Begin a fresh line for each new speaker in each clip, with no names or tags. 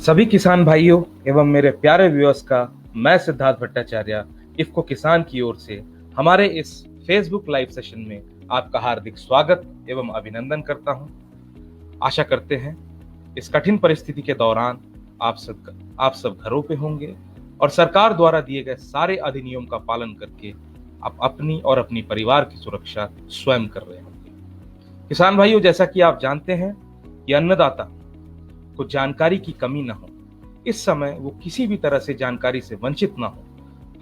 सभी किसान भाइयों एवं मेरे प्यारे व्यूअर्स का मैं सिद्धार्थ भट्टाचार्य इफ्को किसान की ओर से हमारे इस फेसबुक लाइव सेशन में आपका हार्दिक स्वागत एवं अभिनंदन करता हूं। आशा करते हैं इस कठिन परिस्थिति के दौरान आप सब घरों पे होंगे और सरकार द्वारा दिए गए सारे अधिनियम का पालन करके आप अपनी और अपनी परिवार की सुरक्षा स्वयं कर रहे होंगे। किसान भाइयों, जैसा कि आप जानते हैं कि अन्नदाता को जानकारी की कमी न हो, इस समय वो किसी भी तरह से जानकारी से वंचित न हो।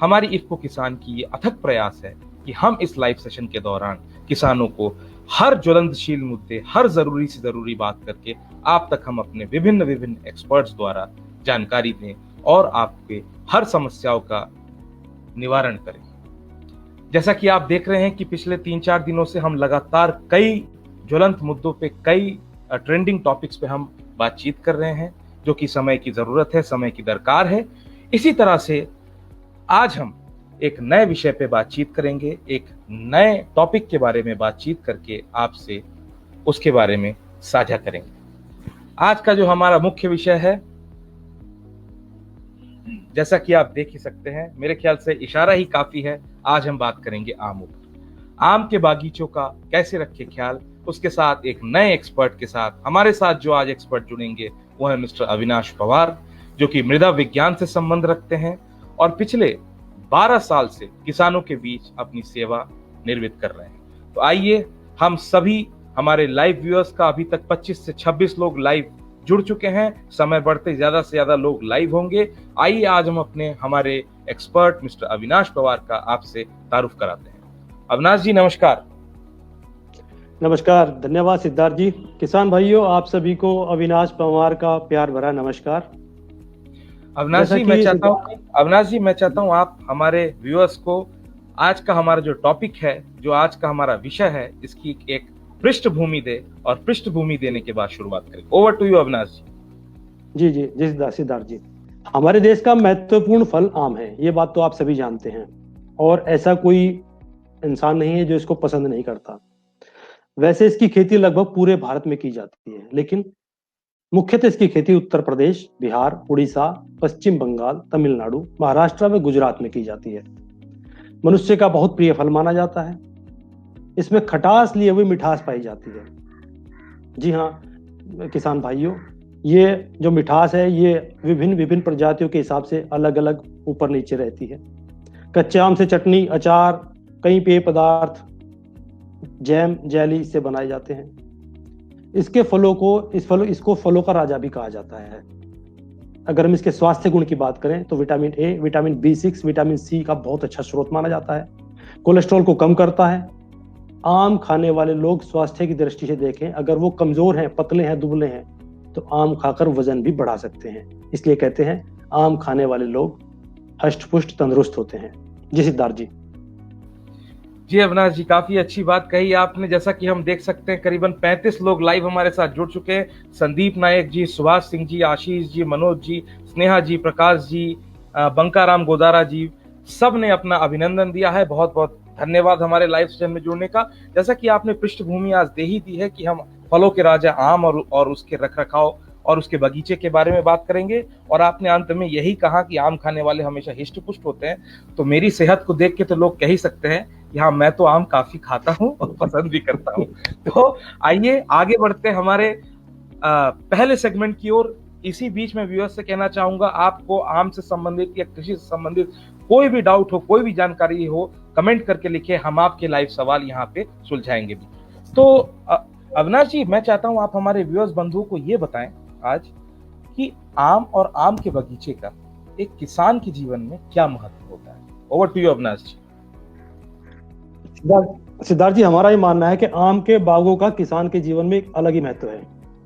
हमारी इफ्को किसान की ये अथक प्रयास है कि हम इस लाइव सेशन के दौरान किसानों को हर ज्वलंतशील मुद्दे, हर जरूरी से जरूरी बात करके आप तक हम अपने विभिन्न एक्सपर्ट्स द्वारा जानकारी दें और आपके हर समस्याओं का निवारण करें। जैसा कि आप देख रहे हैं कि पिछले 3-4 दिनों से हम लगातार कई ज्वलंत मुद्दों पे, कई ट्रेंडिंग टॉपिक्स पे हम बातचीत कर रहे हैं, जो कि समय की जरूरत है, समय की दरकार है। इसी तरह से आज हम एक नए विषय पे बातचीत करेंगे, एक नए टॉपिक के बारे में बातचीत करके आपसे उसके बारे में साझा करेंगे। आज का जो हमारा मुख्य विषय है, जैसा कि आप देख ही सकते हैं, मेरे ख्याल से इशारा ही काफी है। आज हम बात करेंगे आमों पर। आम के बागीचों का कैसे रखें ख्याल, उसके साथ एक नए एक्सपर्ट के साथ। हमारे साथ जो आज एक्सपर्ट जुड़ेंगे वो है मिस्टर अविनाश पवार, जो कि मृदा विज्ञान से संबंध रखते हैं और पिछले 12 साल से किसानों के बीच अपनी सेवा निर्वित कर रहे हैं। तो आइए हम सभी, हमारे लाइव व्यूअर्स का अभी तक 25 से 26 लोग लाइव जुड़ चुके हैं, समय बढ़ते ज्यादा से ज्यादा लोग लाइव होंगे। आइए आज हम हमारे एक्सपर्ट मिस्टर अविनाश पवार का आपसे तारुफ कराते हैं। अविनाश जी नमस्कार।
नमस्कार, धन्यवाद सिद्धार्थ जी। किसान भाइयों, आप सभी को अविनाश पवार का प्यार भरा नमस्कार।
अविनाश जी मैं चाहता हूं आप हमारे व्यूअर्स को आज का हमारा जो टॉपिक है, जो आज का हमारा विषय है, इसकी एक पृष्ठभूमि दे और पृष्ठभूमि देने के बाद शुरुआत करें। ओवर टू यू अविनाश जी।
जी सिद्धार्थ जी, हमारे देश का महत्वपूर्ण फल आम है, ये बात तो आप सभी जानते हैं और ऐसा कोई इंसान नहीं है जो इसको पसंद नहीं करता। वैसे इसकी खेती लगभग पूरे भारत में की जाती है, लेकिन मुख्यतः इसकी खेती उत्तर प्रदेश, बिहार, उड़ीसा, पश्चिम बंगाल, तमिलनाडु, महाराष्ट्र व गुजरात में की जाती है। मनुष्य का बहुत प्रिय फल माना जाता है। इसमें खटास लिए हुई मिठास पाई जाती है। जी हाँ किसान भाइयों, ये जो मिठास है ये विभिन्न प्रजातियों के हिसाब से अलग अलग ऊपर नीचे रहती है। कच्चे आम से चटनी, अचार, कई पेय पदार्थ, जैम, जेली इससे बनाए जाते हैं। इसको फलों का राजा भी कहा जाता है। अगर हम इसके स्वास्थ्य गुण की बात करें तो vitamin A, vitamin B6, vitamin C का बहुत अच्छा स्रोत माना जाता है। कोलेस्ट्रॉल को कम करता है। आम खाने वाले लोग स्वास्थ्य की दृष्टि से देखें, अगर वो कमजोर हैं, पतले हैं, दुबले हैं, तो आम खाकर वजन भी बढ़ा सकते हैं। इसलिए कहते हैं आम खाने वाले लोग हष्ट पुष्ट तंदुरुस्त होते हैं। जी सिद्धार्थ जी।
जी अविनाश जी, काफी अच्छी बात कही आपने। जैसा कि हम देख सकते हैं करीबन 35 लोग लाइव हमारे साथ जुड़ चुके हैं। संदीप नायक जी, सुभाष सिंह जी, आशीष जी, मनोज जी, स्नेहा जी, प्रकाश जी, बंकाराम गोदारा जी, सब ने अपना अभिनंदन दिया है। बहुत बहुत धन्यवाद हमारे लाइव सेशन में जुड़ने का। जैसा कि आपने पृष्ठभूमि आज दे ही दी है कि हम फलों के राजा आम और उसके रखरखाव और उसके बगीचे के बारे में बात करेंगे। और आपने अंत में यही कहा कि आम खाने वाले हमेशा हिष्ट पुष्ट होते हैं। तो मेरी सेहत को देख के तो लोग कह ही सकते हैं कि हाँ, मैं तो आम काफी खाता हूँ और पसंद भी करता हूँ। तो आइए आगे बढ़ते हैं हमारे पहले सेगमेंट की ओर। इसी बीच में व्यूअर्स से कहना चाहूंगा, आपको आम से संबंधित या कृषि से संबंधित कोई भी डाउट हो, कोई भी जानकारी हो, कमेंट करके लिखे, हम आपके लाइव सवाल यहाँ पे सुलझाएंगे भी। तो अविनाश जी, मैं चाहता हूँ आप हमारे व्यूअर्स बंधुओं को ये बताएं आज कि आम और आम के बगीचे का एक किसान के जीवन में क्या महत्व होता है। ओवर टू यू अविनाश जी।
सिद्धार्थ जी, हमारा ये मानना है कि आम के बागों का किसान के जीवन में एक अलग ही महत्व है।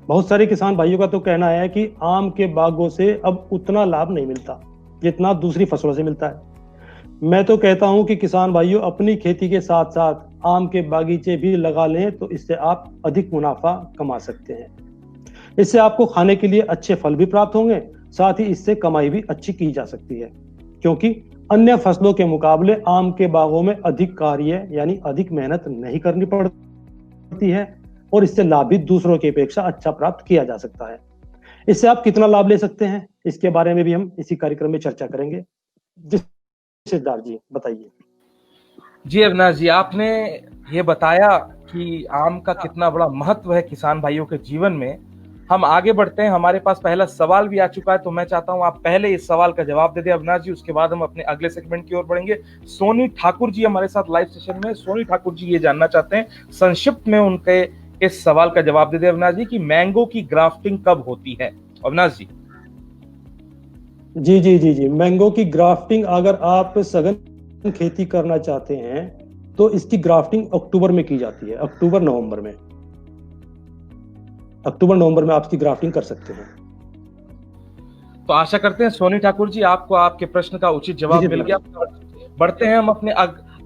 बहुत सारे किसान भाइयों का तो कहना है कि आम के बागों से अब उतना लाभ नहीं मिलता जितना दूसरी फसलों से मिलता है। मैं तो कहता हूं कि किसान भाइयों, अपनी खेती के साथ साथ आम के बागीचे भी लगा लें तो इससे आप अधिक मुनाफा कमा सकते हैं। इससे आपको खाने के लिए अच्छे फल भी प्राप्त होंगे, साथ ही इससे कमाई भी अच्छी की जा सकती है, क्योंकि अन्य फसलों के मुकाबले आम के बागों में अधिक कार्य यानी अधिक मेहनत नहीं करनी पड़ती है और इससे लाभ भी दूसरों की अपेक्षा अच्छा प्राप्त किया जा सकता है। इससे आप कितना लाभ ले सकते हैं, इसके बारे में भी हम इसी कार्यक्रम में चर्चा करेंगे। जी सिद्धार्थ जी बताइए।
जी अविनाश जी, आपने ये बताया कि आम का कितना बड़ा महत्व है किसान भाइयों के जीवन में। हम आगे बढ़ते हैं, हमारे पास पहला सवाल भी आ चुका है, तो मैं चाहता हूं आप पहले इस सवाल का जवाब दे दें अविनाश जी, उसके बाद हम अपने अगले सेगमेंट की ओर बढ़ेंगे। सोनी ठाकुर जी हमारे साथ लाइव सेशन में। सोनी ठाकुर जी ये जानना चाहते हैं, संक्षिप्त में उनके इस सवाल का जवाब दे दें अविनाश जी, कि मैंगो की ग्राफ्टिंग कब होती है। अविनाश जी।
जी जी जी जी मैंगो की ग्राफ्टिंग अगर आप सघन खेती करना चाहते हैं तो इसकी ग्राफ्टिंग अक्टूबर में की जाती है, अक्टूबर नवंबर में। अक्टूबर नवंबर में आप इसकी ग्राफ्टिंग कर सकते हैं।
तो आशा करते हैं सोनी ठाकुर जी आपको आपके प्रश्न का उचित जवाब मिल गया। बढ़ते हैं हम अपने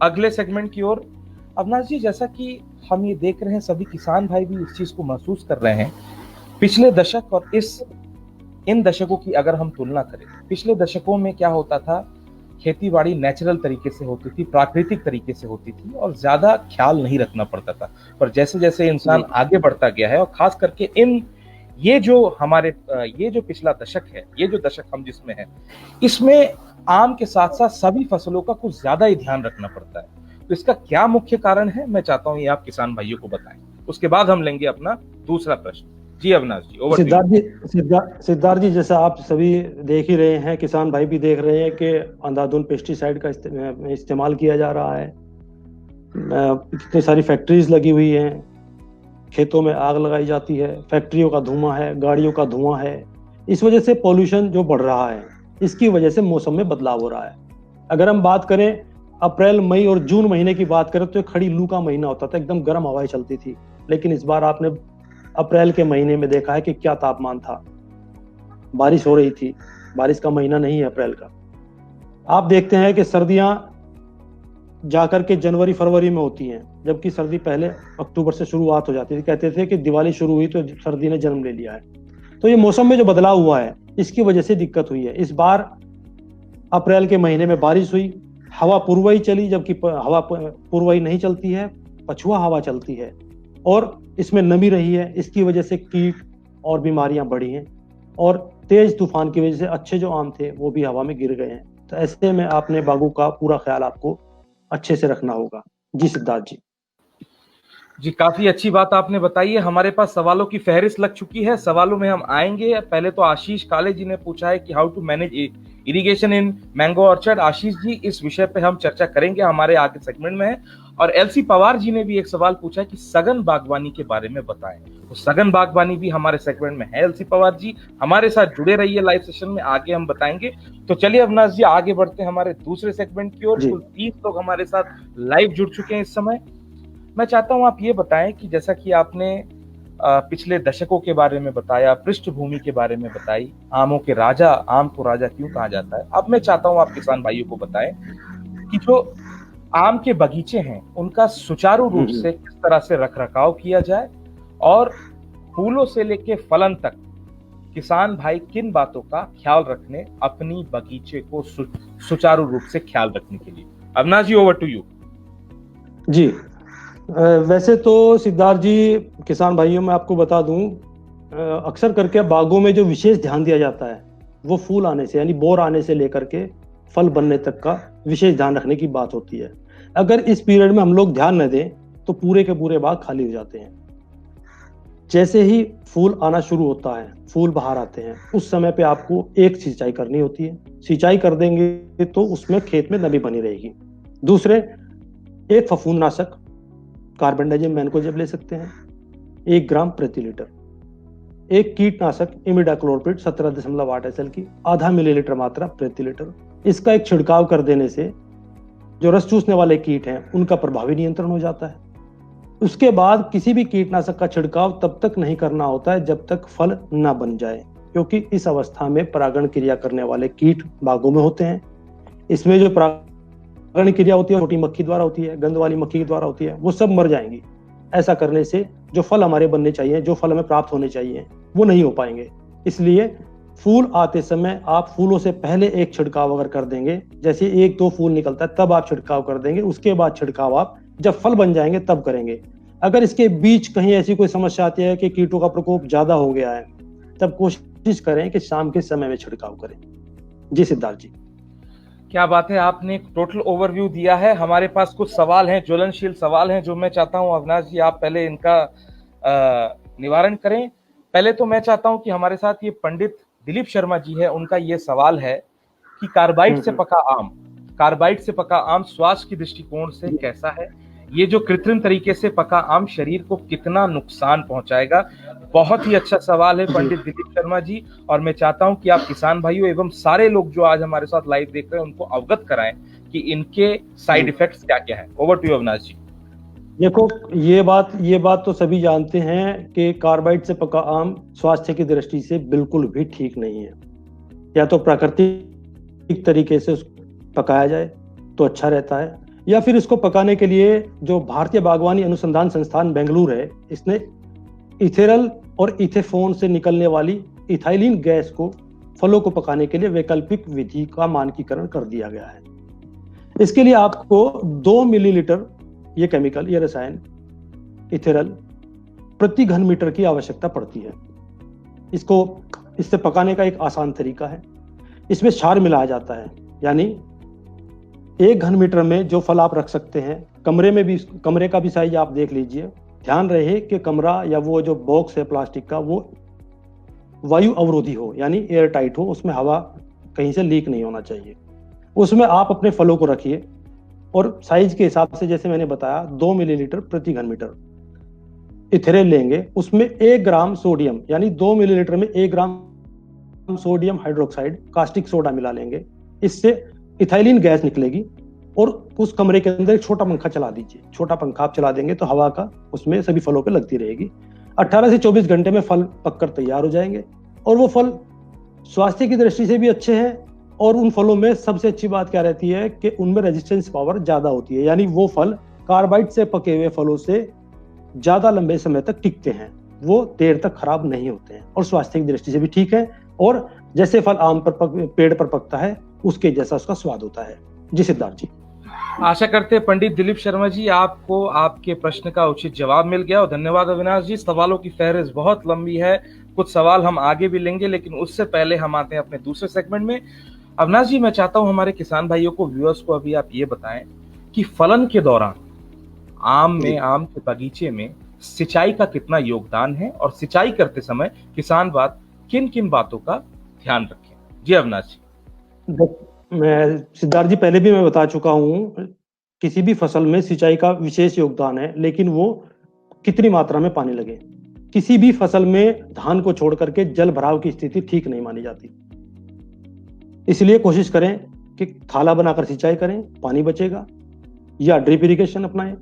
अगले सेगमेंट की ओर। अविनाश जी, जैसा कि हम ये देख रहे हैं, सभी किसान भाई भी इस चीज को महसूस कर रहे हैं, पिछले दशक और इन दशकों की अगर हम तुलना करें, पिछले दशकों में क्या होता था, खेती बाड़ी नेचुरल तरीके से होती थी, प्राकृतिक तरीके से होती थी और ज्यादा ख्याल नहीं रखना पड़ता था। पर जैसे जैसे इंसान आगे बढ़ता गया है, और खास करके ये जो पिछला दशक है, ये जो दशक हम जिसमें है, इसमें आम के साथ साथ सभी फसलों का कुछ ज्यादा ही ध्यान रखना पड़ता है। तो इसका क्या मुख्य कारण है, मैं चाहता हूं ये आप किसान भाइयों को बताएं। उसके बाद हम लेंगे अपना दूसरा प्रश्न। जी Avinash ji, over to you.
Siddharth जी, जैसा आप सभी देख ही रहे हैं, किसान भाई भी देख रहे हैं कि अंधाधुंध पेस्टिसाइड का इस्तेमाल किया जा रहा है। कितनी सारी फैक्ट्रीज लगी हुई हैं, खेतों में आग लगाई जाती है, फैक्ट्रियों का धुआं है, गाड़ियों का धुआं है। इस वजह से पॉल्यूशन जो बढ़ रहा है, इसकी वजह से मौसम में बदलाव हो रहा है। अगर हम बात करें अप्रैल, मई और जून महीने की बात करें तो खड़ी लू का महीना होता था, एकदम गर्म हवाएं चलती थी। लेकिन इस बार आपने अप्रैल के महीने में देखा है कि क्या तापमान था, बारिश हो रही थी। बारिश का महीना नहीं है अप्रैल का। आप देखते हैं कि सर्दियां जाकर के जनवरी फरवरी में होती हैं, जबकि सर्दी पहले अक्टूबर से शुरुआत हो जाती थी। कहते थे कि दिवाली शुरू हुई तो सर्दी ने जन्म ले लिया है। तो ये मौसम में जो बदलाव हुआ है, इसकी वजह से दिक्कत हुई है। इस बार अप्रैल के महीने में बारिश हुई, हवा पूर्वई चली, जबकि हवा पूर्वई नहीं चलती है, पछुआ हवा चलती है, और इसमें नमी रही है। इसकी वजह से कीट और बीमारियां बढ़ी हैं, और तेज तूफान की वजह से अच्छे जो आम थे वो भी हवा में गिर गए हैं। तो ऐसे में आपने बागों का पूरा ख्याल आपको अच्छे से रखना होगा। जी सिद्धार्थ जी।
जी, काफी अच्छी बात आपने बताई है। हमारे पास सवालों की फहरिस्त लग चुकी है, सवालों में हम आएंगे। पहले तो आशीष काले जी ने पूछा है कि how to manage irrigation in mango orchard. Ashish ji, इस विषय पे हम चर्चा करेंगे, हमारे आगे सेगमेंट में है। और एलसी पवार जी ने भी एक सवाल पूछा है कि सघन बागवानी के बारे में बताएं। तो सघन बागवानी भी हमारे सेगमेंट में है। एलसी पवार जी हमारे साथ जुड़े रहिए लाइव सेशन में, आगे हम बताएंगे। तो चलिए अविनाश जी, आगे बढ़ते हैं हमारे दूसरे सेगमेंट की ओर। कुल 30 लोग हमारे साथ लाइव जुड़ चुके हैं इस समय। मैं चाहता हूं आप ये बताएं कि जैसा कि आपने पिछले दशकों के बारे में बताया, पृष्ठभूमि के बारे में बताई, आमों के राजा, आम को राजा क्यों कहा जाता है, अब मैं चाहता हूं आप किसान भाइयों को बताएं कि जो आम के बगीचे हैं उनका सुचारू रूप से किस तरह से रखरखाव किया जाए, और फूलों से लेके फलन तक किसान भाई किन बातों का ख्याल रखने अपनी बगीचे को सुचारू रूप से ख्याल रखने के लिए। Avinash ji, over to you.
जी, वैसे तो सिद्धार्थ जी, किसान भाइयों मैं आपको बता दूं, अक्सर करके बागों में जो विशेष ध्यान दिया जाता है वो फूल आने से, यानी बोर आने से लेकर के फल बनने तक का विशेष ध्यान रखने की बात होती है। अगर इस पीरियड में हम लोग ध्यान न दें तो पूरे के पूरे बाग खाली हो जाते हैं। जैसे ही फूल आना शुरू होता है, फूल बाहर आते हैं, उस समय पे आपको एक सिंचाई करनी होती है। सिंचाई कर देंगे तो उसमें खेत में नमी बनी रहेगी। दूसरे, एक फफूंदनाशक कार्बेंडाजिम मैनकोजेब ले सकते हैं 1 ग्राम प्रति लीटर। एक कीटनाशक इमिडाक्लोरपिड 17.8 SL की आधा मिलीलीटर मात्रा प्रति लीटर। इसका एक छिड़काव कर देने से जो रस चूसने वाले कीट हैं उनका प्रभावी नियंत्रण हो जाता है। उसके बाद किसी भी कीटनाशक का छिड़काव तब तक नहीं करना होता है जब तक फल ना बन जाए, क्योंकि इस अवस्था में परागण क्रिया करने वाले कीट बागों में होते हैं। इसमें जो परागण क्रिया होती है छोटी मक्खी द्वारा होती है, गंध वाली मक्खी द्वारा होती है, वो सब मर जाएंगी। ऐसा करने से जो फल हमारे बनने चाहिए, जो फल हमें प्राप्त होने चाहिए, वो नहीं हो पाएंगे। इसलिए फूल आते समय आप फूलों से पहले एक छिड़काव अगर कर देंगे, जैसे 1-2 फूल निकलता है तब आप छिड़काव कर देंगे, उसके बाद छिड़काव आप जब फल बन जाएंगे तब करेंगे। अगर इसके बीच कहीं ऐसी कोई समस्या आती है कि कीटों का प्रकोप ज्यादा हो गया है, तब कोशिश कोशिश करें कि शाम के समय में छिड़काव करें। जी सिद्धार्थ जी।
क्या बात है, आपने एक टोटल ओवरव्यू दिया है। हमारे पास कुछ सवाल हैं, ज्वलनशील सवाल हैं, जो मैं चाहता हूं अविनाश जी आप पहले इनका निवारण करें। पहले तो मैं चाहता हूं कि हमारे साथ ये पंडित दिलीप शर्मा जी है, उनका ये सवाल है कि कार्बाइड से पका आम, कार्बाइड से पका आम स्वास्थ्य की दृष्टिकोण से कैसा है? ये जो कृत्रिम तरीके से पका आम शरीर को कितना नुकसान पहुंचाएगा? बहुत ही अच्छा सवाल है पंडित दिलीप शर्मा जी, और मैं चाहता हूं कि आप किसान भाइयों एवं सारे लोग जो आज हमारे साथ लाइव देख रहे हैं उनको अवगत कराएं कि इनके साइड इफेक्ट्स क्या क्या है। ओवर टू यू अविनाश जी।
देखो, ये बात तो सभी जानते हैं कि कार्बाइड से पका आम स्वास्थ्य की दृष्टि से बिल्कुल भी ठीक नहीं है। या तो प्राकृतिक तरीके से पकाया जाए तो अच्छा रहता है, या फिर इसको पकाने के लिए जो भारतीय बागवानी अनुसंधान संस्थान बेंगलुरु है, इसने इथेरल और इथेफोन से निकलने वाली इथाइलिन गैस को फलों को पकाने के लिए वैकल्पिक विधि का मानकीकरण कर दिया गया है। इसके लिए आपको 2 मिलीलीटर ये केमिकल, ये रसायन इथेरल प्रति घन मीटर की आवश्यकता पड़ती है। इससे पकाने का एक आसान तरीका है, इसमें क्षार मिलाया जाता है, यानी 1 घन मीटर में जो फल आप रख सकते हैं, कमरे का भी साइज आप देख लीजिए। ध्यान रहे कि कमरा या वो जो बॉक्स है प्लास्टिक का, वो वायु अवरोधी हो, यानी एयर टाइट हो, उसमें हवा कहीं से लीक नहीं होना चाहिए। उसमें आप अपने फलों को रखिए और साइज के हिसाब से, जैसे मैंने बताया, 2 मिलीलीटर प्रति घन मीटर इथेरल लेंगे। उसमें 1 ग्राम सोडियम, यानी 2 मिलीलीटर में 1 gram sodium hydroxide caustic soda मिला लेंगे। इससे इथाइलिन गैस निकलेगी और उस कमरे के अंदर एक छोटा पंखा चला दीजिए। छोटा पंखा आप चला देंगे तो हवा का उसमें सभी फलों पे लगती रहेगी। 18 से 24 घंटे में फल पककर तैयार हो जाएंगे, और वो फल स्वास्थ्य की दृष्टि से भी अच्छे हैं। और उन फलों में सबसे अच्छी बात क्या रहती है कि उनमें रेजिस्टेंस पावर ज्यादा होती है, यानी वो फल कार्बाइड से पके हुए फलों से ज्यादा लंबे समय तक टिकते हैं, वो देर तक खराब नहीं होते हैं, और स्वास्थ्य की दृष्टि से भी ठीक है। और जैसे फल आम पर पेड़ पर पकता है, उसके जैसा उसका स्वाद होता है। जी सिद्धार्थ जी।
आशा करते हैं पंडित दिलीप शर्मा जी आपको आपके प्रश्न का उचित जवाब मिल गया, और धन्यवाद अविनाश जी। सवालों की फहरिस्त बहुत लंबी है, कुछ सवाल हम आगे भी लेंगे, लेकिन उससे पहले हम आते हैं अपने दूसरे सेगमेंट में। अविनाश जी, मैं चाहता हूं हमारे किसान भाइयों को, व्यूअर्स को अभी आप ये बताएं कि फलन के दौरान आम के बगीचे में सिंचाई का कितना योगदान है, और सिंचाई करते समय किसान किन किन बातों का ध्यान रखें। जी अविनाश जी।
मैं सिद्धार्थ जी, पहले भी मैं बता चुका हूं, किसी भी फसल में सिंचाई का विशेष योगदान है, लेकिन वो कितनी मात्रा में पानी लगे। किसी भी फसल में धान को छोड़ करके जल भराव की स्थिति ठीक नहीं मानी जाती। इसलिए कोशिश करें कि थाला बनाकर सिंचाई करें, पानी बचेगा, या ड्रिप इरिगेशन अपनाएं,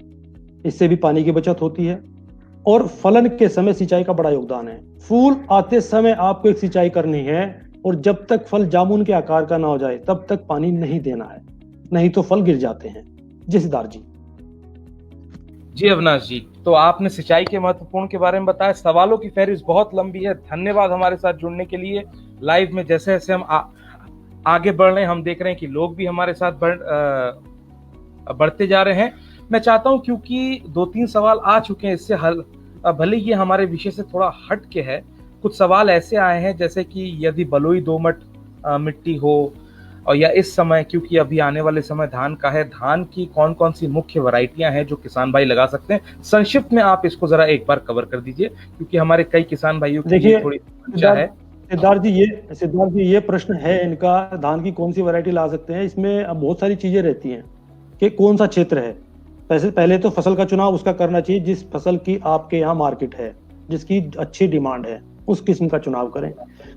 इससे भी पानी की बचत होती है। और फलन के समय सिंचाई का बड़ा योगदान है। फूल आते समय आपको एक सिंचाई करनी है, और जब तक फल जामुन के आकार का ना हो जाए तब तक पानी नहीं देना है, नहीं तो फल गिर जाते हैं। जी सिद्धार्थ जी।
जी अविनाश जी, तो आपने सिंचाई के महत्वपूर्ण के बारे में बताया। सवालों की फहरिस्त बहुत लंबी है, धन्यवाद हमारे साथ जुड़ने के लिए। लाइव में जैसे जैसे हम आगे बढ़ रहे हैं, हम देख रहे हैं कि लोग भी हमारे साथ बढ़ते जा रहे हैं। मैं चाहता हूं, क्योंकि 2-3 सवाल आ चुके हैं, इससे भले ये हमारे विषय से थोड़ा हट के है, कुछ सवाल ऐसे आए हैं जैसे कि यदि बलुई दोमट मिट्टी हो, और या इस समय, क्योंकि अभी आने वाले समय धान का है, धान की कौन कौन सी मुख्य वैरायटियां हैं जो किसान भाई लगा सकते हैं। संक्षिप्त में आप इसको जरा एक बार कवर कर दीजिए, क्योंकि हमारे कई किसान भाइयों की थोड़ी समस्या है।
सिद्धार्थ जी, ये प्रश्न है इनका, धान की कौन सी वैरायटी ला सकते हैं। इसमें अब बहुत सारी चीजें रहती हैं कि कौन सा क्षेत्र है। पहले तो फसल का चुनाव उसका करना चाहिए जिस फसल की आपके यहाँ मार्केट है, जिसकी अच्छी डिमांड है, उस किस्म का चुनाव करें।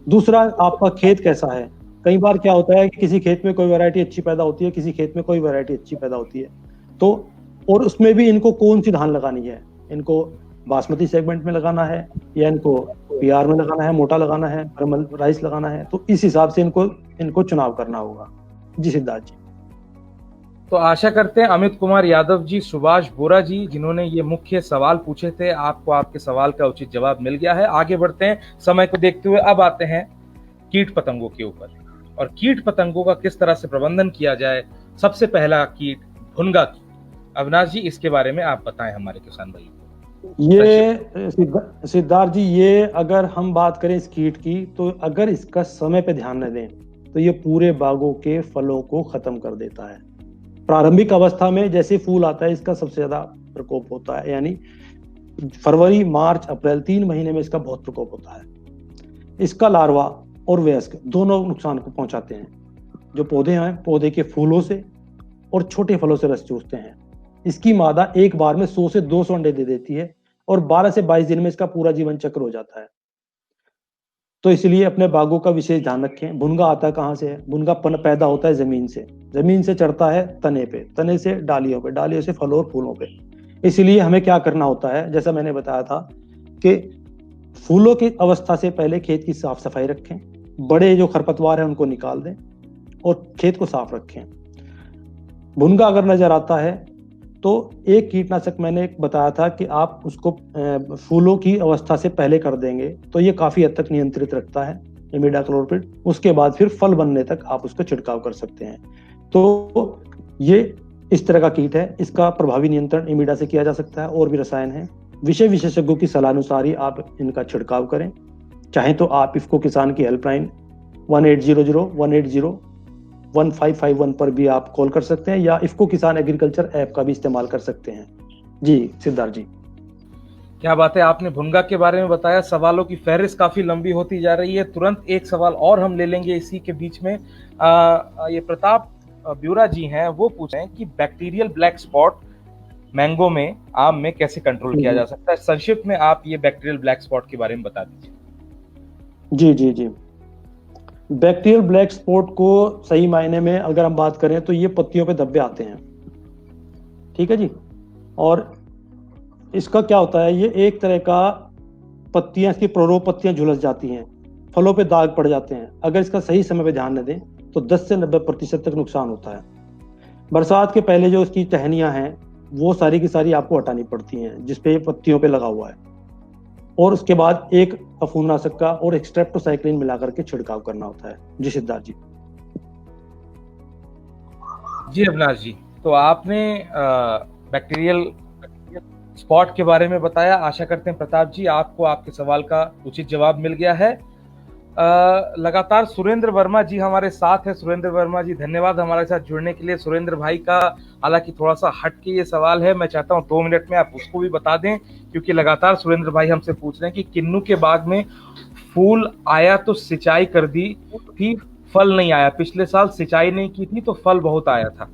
दूसरा, आपका खेत कैसा है। कई बार क्या होता है कि किसी खेत में कोई वैरायटी अच्छी पैदा होती है, किसी खेत में कोई वैरायटी अच्छी पैदा होती है, तो और उसमें भी इनको कौन सी धान लगानी है। इनको बासमती सेगमेंट में लगाना है, या इनको पीआर में लगाना है, मोटा लगाना है, परमल राइस लगाना है, तो इस हिसाब से इनको चुनाव करना होगा। जी सिद्धार्थ जी।
तो आशा करते हैं अमित कुमार यादव जी, सुभाष बोरा जी, जिन्होंने ये मुख्य सवाल पूछे थे, आपको आपके सवाल का उचित जवाब मिल गया है। आगे बढ़ते हैं समय को देखते हुए। अब आते हैं कीट पतंगों के ऊपर, और कीट पतंगों का किस तरह से प्रबंधन किया जाए। सबसे पहला कीट भुनगा कीट। अविनाश जी, इसके बारे में आप बताएं हमारे किसान भाई को।
ये सिद्धार्थ जी, ये अगर हम बात करें इस कीट की, तो अगर इसका समय पे ध्यान न दें तो ये पूरे बागों के फलों को खत्म कर देता है। प्रारंभिक अवस्था में जैसे फूल आता है, इसका सबसे ज्यादा प्रकोप होता है, यानी फरवरी, मार्च, अप्रैल 3 महीने में इसका बहुत प्रकोप होता है। इसका लार्वा और वयस्क दोनों नुकसान को पहुंचाते हैं। जो पौधे हैं, पौधे के फूलों से और छोटे फलों से रस चूसते हैं। इसकी मादा एक बार में 100 से 200 अंडे दे देती है और 12 से 22 दिन में इसका पूरा जीवन चक्र हो जाता है। तो इसलिए अपने बागों का विशेष ध्यान रखें। भुनगा आता कहाँ से है? भुनगा पैदा होता है जमीन से। जमीन से चढ़ता है तने पे, तने से डालियों पे, डालियों से फलों और फूलों पे। इसलिए हमें क्या करना होता है, जैसा मैंने बताया था कि फूलों की अवस्था से पहले खेत की साफ सफाई रखें, बड़े जो खरपतवार है उनको निकाल दें और खेत को साफ रखें। भुनगा अगर नजर आता है तो एक कीटनाशक मैंने बताया था कि आप उसको फूलों की अवस्था से पहले कर देंगे तो ये काफी हद तक नियंत्रित रखता है, इमिडाक्लोपरिड। उसके बाद फिर फल बनने तक आप उसका छिड़काव कर सकते हैं। तो ये इस तरह का कीट है, इसका प्रभावी नियंत्रण इमिडा से किया जा सकता है। और भी रसायन है, विषय विशेषज्ञों की सलाह अनुसार ही आप इनका छिड़काव करें। चाहे तो आप इफको किसान की हेल्पलाइन 1800-180-1551 पर भी आप कॉल कर सकते हैं, या इफको किसान एग्रीकल्चर ऐप का भी इस्तेमाल कर सकते हैं। जी सिद्धार्थ जी,
क्या बात है, आपने भुनगा के बारे में बताया। सवालों की फहरिस्त काफी लंबी होती जा रही है। तुरंत एक सवाल और हम ले लेंगे इसी के बीच में। ये प्रताप ब्यूरा जी हैं, वो पूछ रहे हैं कि बैक्टीरियल ब्लैक स्पॉट मैंगो में, आम में कैसे कंट्रोल किया जा सकता है। संक्षिप्त में आप ये बैक्टीरियल ब्लैक स्पॉट के बारे में बता दीजिए।
जी जी जी, बैक्टीरियल ब्लैक स्पॉट को सही मायने में अगर हम बात करें तो ये पत्तियों पे धब्बे आते हैं, ठीक है जी। और इसका क्या होता है, ये एक तरह का पत्तियां, इसकी प्रोरोप पत्तियां झुलस जाती हैं, फलों पे दाग पड़ जाते हैं। अगर इसका सही समय पे ध्यान न दें तो 10 से 90% तक नुकसान होता है। बरसात के पहले जो इसकी टहनियां हैं वो सारी की सारी आपको हटानी पड़ती हैं जिसपे पत्तियों पे लगा हुआ है, और उसके बाद एक फफूंदनाशक का और एक स्ट्रेप्टोसाइक्लिन मिला करके छिड़काव करना होता है। जी सिद्धार्थ जी।
जी अविनाश जी, तो आपने बैक्टीरियल स्पॉट के बारे में बताया। आशा करते हैं प्रताप जी आपको आपके सवाल का उचित जवाब मिल गया है। लगातार सुरेंद्र वर्मा जी हमारे साथ है। सुरेंद्र वर्मा जी, धन्यवाद हमारे साथ जुड़ने के लिए। सुरेंद्र भाई का हालांकि थोड़ा सा हट के ये सवाल है, मैं चाहता हूँ 2 मिनट में आप उसको भी बता दें, क्योंकि लगातार सुरेंद्र भाई हमसे पूछ रहे हैं कि किन्नू के बाग में फूल आया तो सिंचाई कर दी थी, फल नहीं आया। पिछले साल सिंचाई नहीं की थी तो फल बहुत आया था।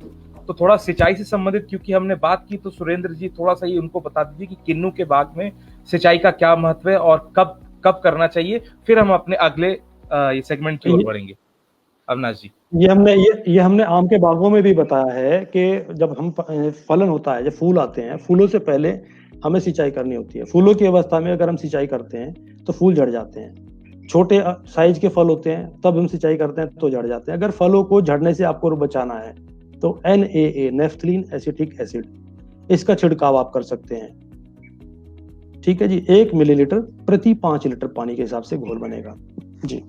तो थोड़ा सिंचाई से संबंधित क्योंकि हमने बात की, तो सुरेंद्र जी थोड़ा सा ये उनको बता दीजिए कि किन्नू के बाग में सिंचाई का क्या महत्व है और कब कब करना चाहिए। फिर हम अपने अगले ये सेगमेंट की ओर बढ़ेंगे। अविनाश जी,
ये हमने आम के बागों में भी बताया है कि जब हम फलन होता है, जब फूल आते हैं, फूलों से पहले हमें सिंचाई करनी होती है। फूलों की अवस्था में अगर हम सिंचाई करते हैं तो फूल झड़ जाते हैं। छोटे साइज के फल होते हैं, तब हम सिंचाई करते हैं तो झड़ जाते हैं। अगर फलों को झड़ने से आपको बचाना है तो NAA, नेफ्थलीन एसिटिक एसिड, इसका छिड़काव आप कर सकते हैं, ठीक है जी। 1 मिलीलीटर प्रति 5 लीटर पानी के हिसाब से घोल बनेगा। जी,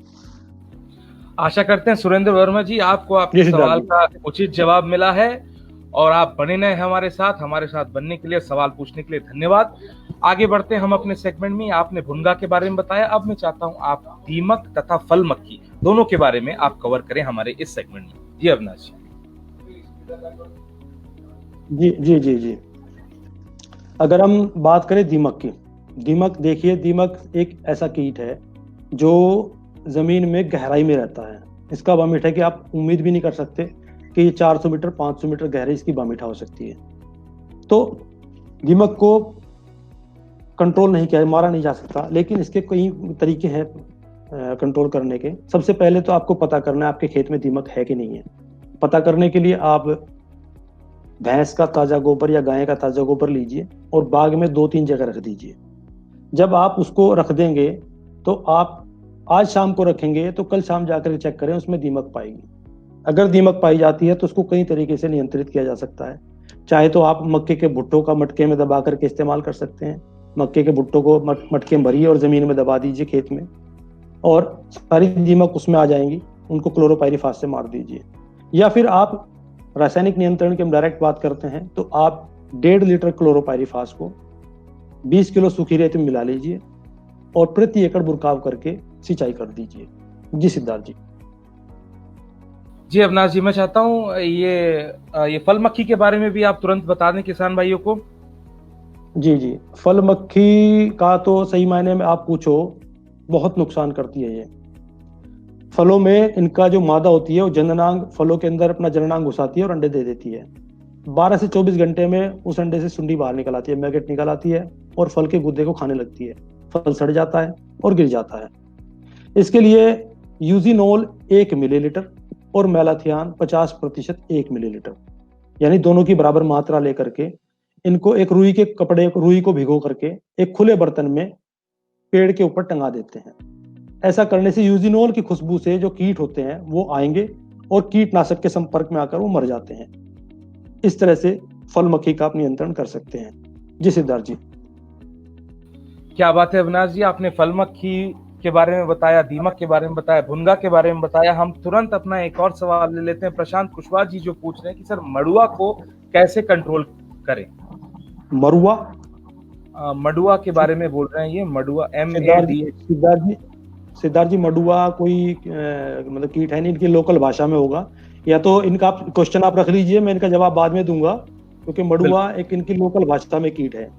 आशा करते हैं सुरेंद्र वर्मा जी आपको आपके सवाल का उचित जवाब मिला है और आप बने रहे हमारे साथ बनने के लिए, सवाल पूछने के लिए धन्यवाद। आगे बढ़ते हैं हम अपने सेगमेंट में। आपने भुनगा के बारे में बताया, अब मैं चाहता हूं आप दीमक तथा फल मक्खी दोनों के बारे में आप कवर करें हमारे इस सेगमेंट में। जी अविनाश
जी जी जी जी, अगर हम बात करें दीमक की, दीमक देखिए, दीमक एक ऐसा कीट है जो जमीन में गहराई में रहता है। इसका बामीठा है कि आप उम्मीद भी नहीं कर सकते कि ये 400 मीटर 500 मीटर गहराई इसकी बामीठा हो सकती है। तो दीमक को कंट्रोल नहीं किया, मारा नहीं जा सकता, लेकिन इसके कई तरीके हैं कंट्रोल करने के। सबसे पहले तो आपको पता करना है आपके खेत में दीमक है कि नहीं है। पता करने के लिए आप भैंस का ताजा गोबर या गाय का ताजा गोबर लीजिए और बाग में 2-3 जगह रख दीजिए। जब आप उसको रख देंगे तो आप आज शाम को रखेंगे तो कल शाम जाकर चेक करें, उसमें दीमक पाएगी। अगर दीमक पाई जाती है तो उसको कई तरीके से नियंत्रित किया जा सकता है। चाहे तो आप मक्के के भुट्टों का मटके में दबा करके इस्तेमाल कर सकते हैं। मक्के के भुट्टों को मटके में भरिए और जमीन में दबा दीजिए खेत में, और सारी दीमक उसमें आ जाएंगी। उनको क्लोरोपाइरीफास से मार दीजिए। या फिर आप रासायनिक नियंत्रण की हम डायरेक्ट बात करते हैं तो आप 1.5 लीटर क्लोरोपाइरीफास को 20 किलो सूखी रेत में मिला लीजिए और प्रति एकड़ बुरकाव करके सिंचाई कर दीजिए। जी सिद्धार्थ जी।
जी अविनाश जी, मैं चाहता हूँ ये फल मक्खी के बारे में भी आप तुरंत बता दें किसान भाइयों को।
जी जी, फल मक्खी का तो सही मायने में आप पूछो, बहुत नुकसान करती है ये। फलों में इनका जो मादा होती है वो जननांग फलों के अंदर अपना जननांग घुसाती है और अंडे दे देती है। 12 से 24 घंटे में उस अंडे से सुंडी बाहर निकल आती है, मैगेट निकल आती है और फल के गुद्दे को खाने लगती है। फल सड़ जाता है और गिर जाता है। इसके लिए यूजिनोल 1 मिलीलीटर और मेलाथियान 50% 1 मिलीलीटर, यानी दोनों की बराबर मात्रा लेकर के इनको एक रुई के कपड़े, रुई को भिगो करके एक खुले बर्तन में पेड़ के ऊपर टंगा देते हैं। ऐसा करने से यूजिनोल की खुशबू से जो कीट होते हैं वो आएंगे और कीटनाशक के संपर्क में आकर वो मर जाते हैं। इस तरह से फल मक्खी का आप नियंत्रण कर सकते हैं। जी सिद्धार्थ जी।
क्या बात है अविनाश जी, आपने फल मक्खी के बारे में बताया, दीमक के बारे में बताया, भुनगा के बारे में बताया। हम तुरंत अपना एक और सवाल ले लेते हैं। प्रशांत कुशवाहा जी जो पूछ रहे हैं कि सर मड़ुआ को कैसे कंट्रोल करें।
मरुआ,
मडुआ के बारे में बोल रहे हैं, ये मडुआ
सिद्धार्थ जी मडुआ कोई मतलब कीट है नहीं, इनकी लोकल भाषा में होगा। या तो इनका क्वेश्चन आप रख लीजिए, मैं इनका जवाब बाद में दूंगा, क्योंकि मडुआ एक इनकी लोकल भाषा में कीट है।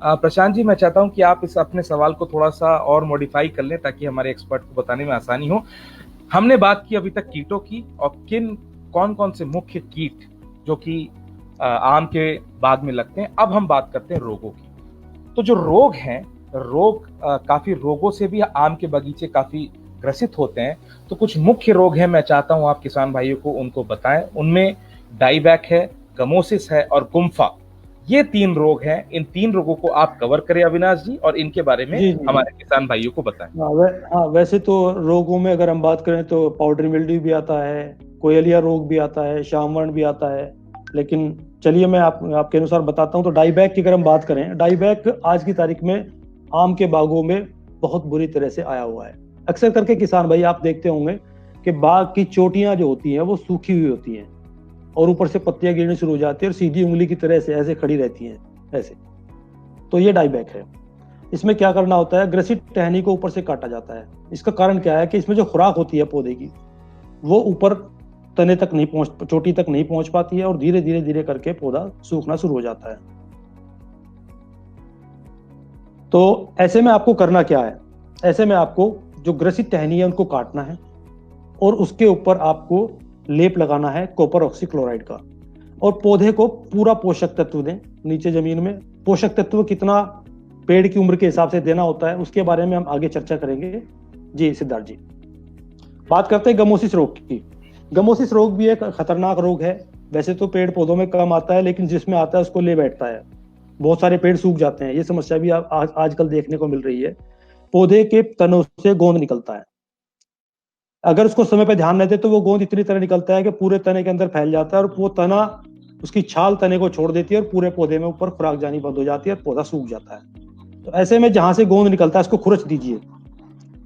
प्रशांत जी, मैं चाहता हूं कि आप इस अपने सवाल को थोड़ा सा और मॉडिफाई कर लें ताकि हमारे एक्सपर्ट को बताने में आसानी हो। हमने बात की अभी तक कीटों की और कौन कौन से मुख्य कीट जो कि आम के बाग में लगते हैं। अब हम बात करते हैं रोगों की। तो जो रोग हैं, काफी रोगों से भी आम के बगीचे काफी ग्रसित होते हैं। तो कुछ मुख्य रोग हैं, मैं चाहता हूं आप किसान भाइयों को उनको बताएं। उनमें डाईबैक है, गमोसिस है और गुम्फा, ये 3 रोग हैं। इन 3 रोगों को आप कवर करें अविनाश जी और इनके बारे में हमारे किसान भाइयों को बताएं।
वैसे तो रोगों में अगर हम बात करें तो पाउडरी मिल्ड्यू भी आता है, कोयलिया रोग भी आता है, शामवर्ण भी आता है। लेकिन चलिए मैं आपके अनुसार बताता हूं। तो डाईबैक की अगर हम बात करें, डाईबैक आज की तारीख में आम के बागों में बहुत बुरी तरह से आया हुआ है। अक्सर करके किसान भाई आप देखते होंगे कि बाग की चोटियां जो होती हैं वो सूखी हुई होती हैं और ऊपर से पत्तियां गिरनी शुरू हो जाती है और सीधी उंगली की तरह से ऐसे खड़ी रहती हैं ऐसे। तो ये डाईबैक है। इसमें क्या करना होता है, ग्रसित टहनी को ऊपर से काटा जाता है। इसका कारण क्या है कि इसमें जो खुराक होती है पौधे की वो ऊपर तने तक नहीं पहुंच, चोटी तक नहीं पहुंच पाती है और धीरे धीरे धीरे करके पौधा सूखना शुरू हो जाता है। तो ऐसे में आपको करना क्या है, ऐसे में आपको जो ग्रसित टहनी है उनको काटना है और उसके ऊपर आपको लेप लगाना है कॉपर ऑक्सीक्लोराइड का और पौधे को पूरा पोषक तत्व दें। नीचे जमीन में पोषक तत्व कितना पेड़ की उम्र के हिसाब से देना होता है उसके बारे में हम आगे चर्चा करेंगे। जी सिद्धार्थ जी। बात करते हैं गमोसिस रोग की। गमोसिस रोग भी एक खतरनाक रोग है। वैसे तो पेड़ पौधों में कम आता है, लेकिन जिसमें आता है उसको ले बैठता है। बहुत सारे पेड़ सूख जाते हैं। ये समस्या भी आजकल देखने को मिल रही है। पौधे के तनों से गोंद निकलता है। अगर उसको समय पे ध्यान न दे तो वो गोंद इतनी तरह निकलता है कि पूरे तने के अंदर फैल जाता है और वो तना, उसकी छाल तने को छोड़ देती है और पूरे पौधे में ऊपर खुराक जानी बंद हो जाती है और पौधा सूख जाता है। तो ऐसे में जहां से गोंद निकलता है उसको खुरच दीजिए।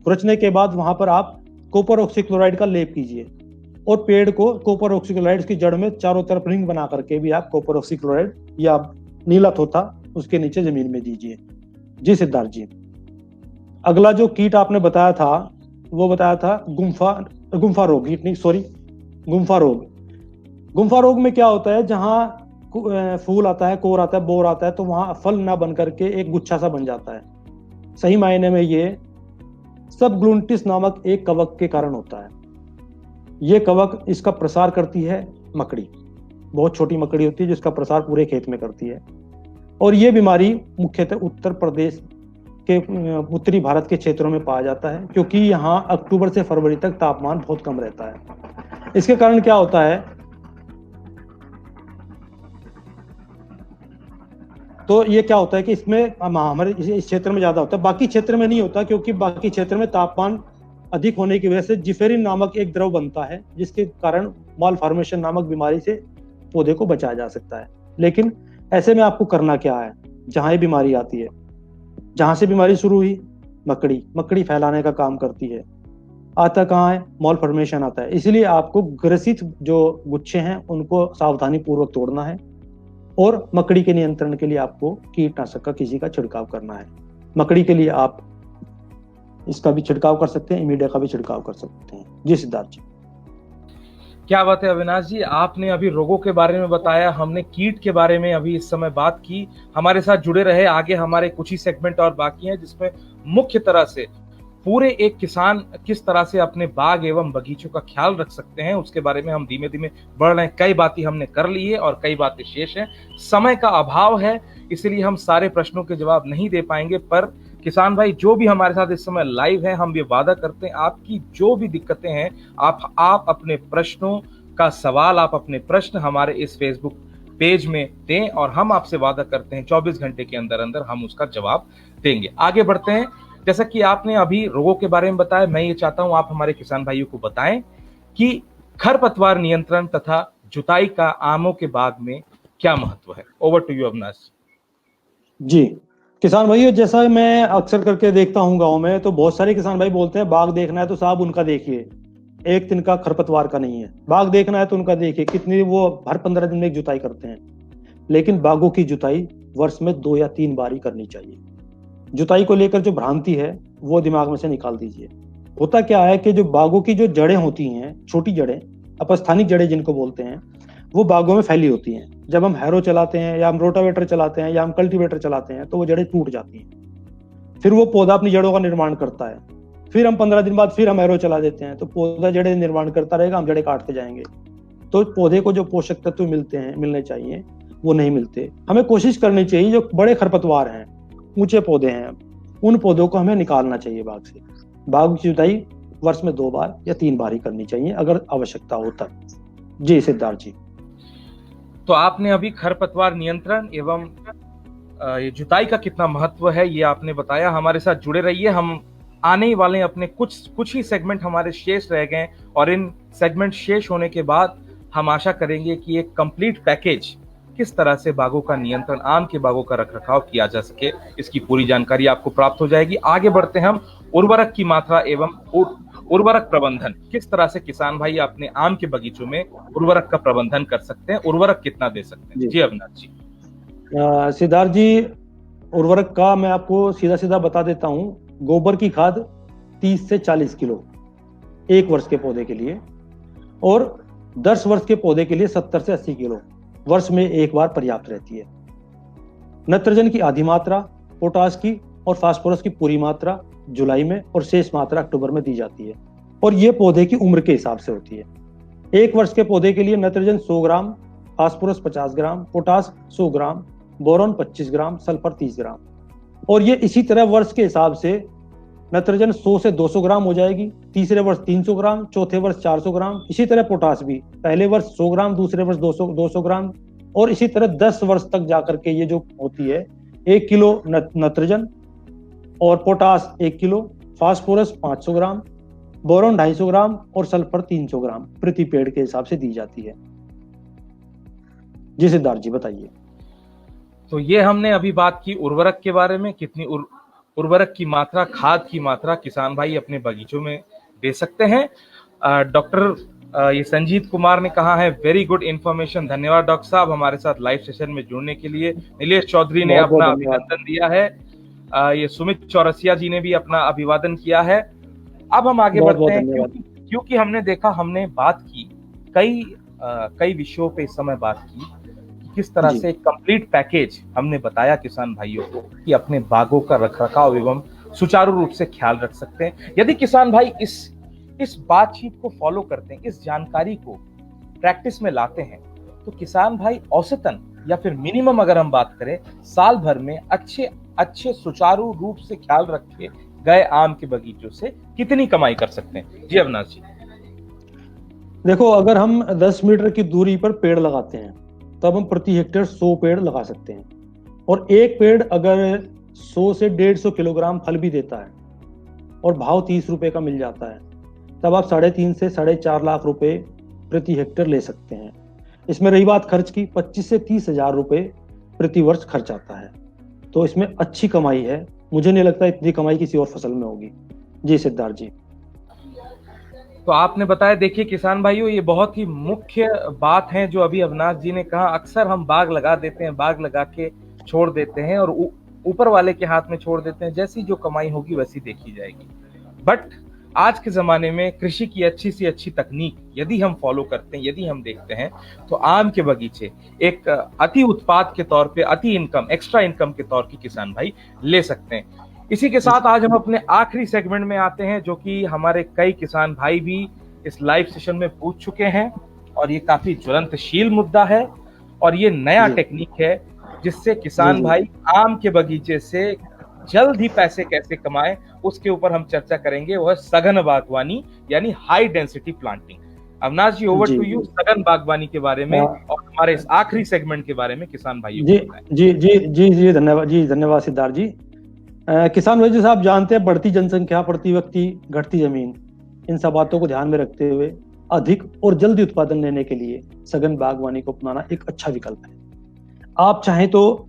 खुरचने के बाद वहां पर आप कॉपर ऑक्सीक्लोराइड का लेप कीजिए और पेड़ को कॉपर ऑक्सीक्लोराइड की जड़ में चारों तरफ रिंग बना करके भी आप कॉपर ऑक्सीक्लोराइड या नीला थोथा उसके नीचे जमीन में दीजिए। जी सिद्धार्थ जी। अगला जो कीट आपने बताया था वो बताया था गुम्फा रोग, गुम्फा रोग। गुम्फा रोग में क्या होता है, जहां फूल आता है, कोर आता है, बोर आता है, तो वहां फल ना बन करके एक गुच्छा सा बन जाता है। सही मायने में ये सबग्लूटिस नामक एक कवक के कारण होता है। ये कवक, इसका प्रसार करती है मकड़ी। बहुत छोटी मकड़ी होती है जिसका प्रसार पूरे खेत में करती है। और ये बीमारी मुख्यतः उत्तर प्रदेश के उत्तरी भारत के क्षेत्रों में पाया जाता है, क्योंकि यहाँ अक्टूबर से फरवरी तक तापमान बहुत कम रहता है। इसके कारण क्या होता है, तो ये क्या होता है कि इसमें हमारे इस क्षेत्र में ज्यादा होता है, बाकी क्षेत्र में नहीं होता, क्योंकि बाकी क्षेत्र में तापमान अधिक होने की वजह से जिफेरिन नामक एक द्रव बनता है जिसके कारण माल फॉर्मेशन नामक बीमारी से पौधे को बचाया जा सकता है। लेकिन ऐसे में आपको करना क्या है, जहां ये बीमारी आती है, जहां से बीमारी शुरू हुई, मकड़ी फैलाने का काम करती है। आता कहाँ है, मॉल फॉर्मेशन आता है। इसलिए आपको ग्रसित जो गुच्छे हैं उनको सावधानी पूर्वक तोड़ना है और मकड़ी के नियंत्रण के लिए आपको कीटनाशक का किसी का छिड़काव करना है। मकड़ी के लिए आप इसका भी छिड़काव कर सकते हैं, इमीडिया का भी छिड़काव कर सकते हैं। जी सिद्धार्थ जी।
क्या बात है अविनाश जी, आपने अभी रोगों के बारे में बताया, हमने कीट के बारे में अभी इस समय बात की। हमारे साथ जुड़े रहे, आगे हमारे कुछ ही सेगमेंट और बाकी हैं जिसमें मुख्य तरह से पूरे एक किसान किस तरह से अपने बाग एवं बगीचों का ख्याल रख सकते हैं उसके बारे में हम धीमे धीमे बढ़ रहे हैं। कई बातें हमने कर ली है और कई बातें शेष हैं। समय का अभाव है, इसलिए हम सारे प्रश्नों के जवाब नहीं दे पाएंगे, पर किसान भाई जो भी हमारे साथ इस समय लाइव है, हम ये वादा करते हैं आपकी जो भी दिक्कतें हैं, आप अपने प्रश्नों का सवाल, आप अपने प्रश्न हमारे इस फेसबुक पेज में दें और हम आपसे वादा करते हैं 24 घंटे के अंदर अंदर हम उसका जवाब देंगे। आगे बढ़ते हैं। जैसा कि आपने अभी रोगों के बारे में बताया, मैं ये चाहता हूं आप हमारे किसान भाइयों को बताएं कि खरपतवार नियंत्रण तथा जुताई का आमों के बाग में क्या महत्व है। ओवर टू यू अविनाश
जी किसान भाइयों, जैसा मैं अक्सर करके देखता हूँ गांव में, तो बहुत सारे किसान भाई बोलते हैं बाग देखना है तो साहब उनका देखिए, एक दिन का खरपतवार का नहीं है। बाग देखना है तो उनका देखिए, कितनी वो हर 15 दिन में एक जुताई करते हैं। लेकिन बागों की जुताई वर्ष में 2 या 3 बार ही करनी चाहिए। जुताई को लेकर जो भ्रांति है वो दिमाग में से निकाल दीजिए। होता क्या है कि जो बागों की जो जड़ें होती हैं, छोटी जड़ें, अपस्थानिक जड़ें जिनको बोलते हैं, वो बागों में फैली होती हैं। जब हम हैरो चलाते हैं या हम रोटावेटर चलाते हैं या हम कल्टीवेटर चलाते हैं तो वो जड़ें टूट जाती हैं। फिर वो पौधा अपनी जड़ों का निर्माण करता है। फिर हम 15 दिन बाद फिर हम हैरो चला देते हैं तो पौधा जड़ें निर्माण करता रहेगा, हम जड़ें काटते जाएंगे। तो पौधे को जो पोषक तत्व मिलने चाहिए वो नहीं मिलते। हमें कोशिश करनी चाहिए, जो बड़े खरपतवार हैं, ऊंचे पौधे हैं, उन पौधों को हमें निकालना चाहिए बाग से। बाग की जुताई वर्ष में 2 बार या 3 बार ही करनी चाहिए अगर आवश्यकता हो तब। जी सिद्धार्थ जी।
तो आपने अभी खरपतवार नियंत्रण एवं ये जुताई का कितना महत्व है ये आपने बताया। हमारे साथ जुड़े रहिए, हम आने वाले अपने कुछ ही सेगमेंट हमारे शेष रह गए और इन सेगमेंट शेष होने के बाद हम आशा करेंगे कि एक कंप्लीट पैकेज किस तरह से बागों का नियंत्रण, आम के बागों का रखरखाव किया जा सके, इसकी पूरी जानकारी आपको प्राप्त हो जाएगी। आगे बढ़ते हैं हम उर्वरक की मात्रा एवं उर्वरक प्रबंधन, किस तरह से किसान भाई अपने आम के बगीचों में उर्वरक का प्रबंधन कर सकते हैं, उर्वरक कितना दे सकते हैं। जी अविनाश जी।
सिद्धार्थ जी, उर्वरक का मैं आपको सीधा सीधा बता देता हूँ। गोबर की खाद 30 से 40 किलो 1 वर्ष के पौधे के लिए, और 10 वर्ष के पौधे के लिए 70 से 80 किलो वर्ष में 1 बार पर्याप्त रहती है। नाइट्रोजन की आधी मात्रा, पोटाश की और फास्फोरस की पूरी मात्रा जुलाई में और शेष मात्रा अक्टूबर में दी जाती है, और ये पौधे की उम्र के हिसाब से होती है। 1 वर्ष के पौधे के लिए नाइट्रोजन 100 ग्राम, फास्फोरस 50 ग्राम, पोटाश 100 ग्राम, बोरॉन 25 ग्राम, सल्फर 30 ग्राम। और ये इसी तरह वर्ष के हिसाब से नाइट्रोजन 100 से 200 ग्राम हो जाएगी, तीसरे वर्ष 300 ग्राम, चौथे वर्ष 400 ग्राम। इसी तरह पोटाश भी पहले वर्ष 100 ग्राम, दूसरे वर्ष 200 ग्राम, और इसी तरह 10 वर्ष तक जाकर के ये जो होती है 1 किलो नाइट्रोजन और पोटाश 1 किलो, फास्फोरस 500 ग्राम, बोरॉन 250 ग्राम और सल्फर 300 ग्राम प्रति पेड़ के हिसाब से दी जाती है। जी सिद्धार्थ जी बताइए।
तो ये हमने अभी बात की उर्वरक के बारे में, कितनी उर्वरक की मात्रा, खाद की मात्रा किसान भाई अपने बगीचों में दे सकते हैं। डॉक्टर ये संजीत कुमार ने कहा है, वेरी गुड इंफॉर्मेशन। धन्यवाद डॉक्टर साहब हमारे साथ लाइव सेशन में जुड़ने के लिए। नीलेश चौधरी ने अपना अभिनंदन दिया है। ये सुमित चौरसिया जी ने भी अपना अभिवादन किया है। अब हम आगे बढ़ते हैं, क्योंकि हमने देखा, हमने बात की कई विषयों पे इस समय बात की, किस तरह से कंप्लीट पैकेज हमने बताया किसान भाइयों को कि अपने बागों का रखरखाव एवं सुचारू रूप से ख्याल रख सकते हैं। यदि किसान भाई इस बातचीत को फॉलो करते हैं, इस जानकारी को प्रैक्टिस में लाते हैं, तो किसान भाई औसतन या फिर मिनिमम अगर हम बात करें, साल भर में अच्छे सुचारू रूप से ख्याल रखे गए आम के बगीचों से कितनी कमाई कर सकते हैं। जी अविनाश जी।
देखो, अगर हम 10 मीटर की दूरी पर पेड़ लगाते हैं तब हम प्रति हेक्टेयर 100 पेड़ लगा सकते हैं, और एक पेड़ अगर 100 से 150 किलोग्राम फल भी देता है और भाव 30 रुपए का मिल जाता है, तब आप 3.5 से 4.5 लाख रुपए प्रति हेक्टेयर ले सकते हैं। इसमें रही बात खर्च की, 25 से 30 हजार रुपए प्रति वर्ष खर्च आता है, तो इसमें अच्छी कमाई है। मुझे नहीं लगता इतनी कमाई किसी और फसल में होगी। जी सिद्धार्थ जी।
तो आपने बताया, देखिए किसान भाइयों, ये बहुत ही मुख्य बात है जो अभी अविनाश जी ने कहा। अक्सर हम बाग लगा देते हैं, बाग लगा के छोड़ देते हैं और ऊपर वाले के हाथ में छोड़ देते हैं, जैसी जो कमाई होगी वैसी देखी जाएगी। बट आज के जमाने में कृषि की अच्छी सी अच्छी तकनीक यदि हम फॉलो करते हैं, यदि हम देखते हैं, तो आम के बगीचे एक अति उत्पाद के तौर पे, अति इनकम, एक्स्ट्रा इनकम के तौर की किसान भाई ले सकते हैं। इसी के साथ आज हम अपने आखिरी सेगमेंट में आते हैं, जो कि हमारे कई किसान भाई भी इस लाइव सेशन में पूछ चुके हैं, और ये काफी ज्वलंतशील मुद्दा है और ये नया टेक्निक है जिससे किसान भाई आम के बगीचे से जल्द ही पैसे कैसे कमाए, उसके ऊपर हम चर्चा करेंगे। वह सघन बागवानी यानी high density planting. Avinash ji, over to you, सघन बागवानी के बारे में और हमारे इस आखिरी सेगमेंट के बारे में किसान भाइयों को बताएं।
जी जी जी जी धन्यवाद जी, धन्यवाद सिद्धार्थ जी। किसान भाई, जैसे आप जानते हैं, बढ़ती जनसंख्या, प्रति व्यक्ति घटती जमीन, इन सब बातों को ध्यान में रखते हुए अधिक और जल्दी उत्पादन लेने के लिए सघन बागवानी को अपनाना एक अच्छा विकल्प है। आप चाहें तो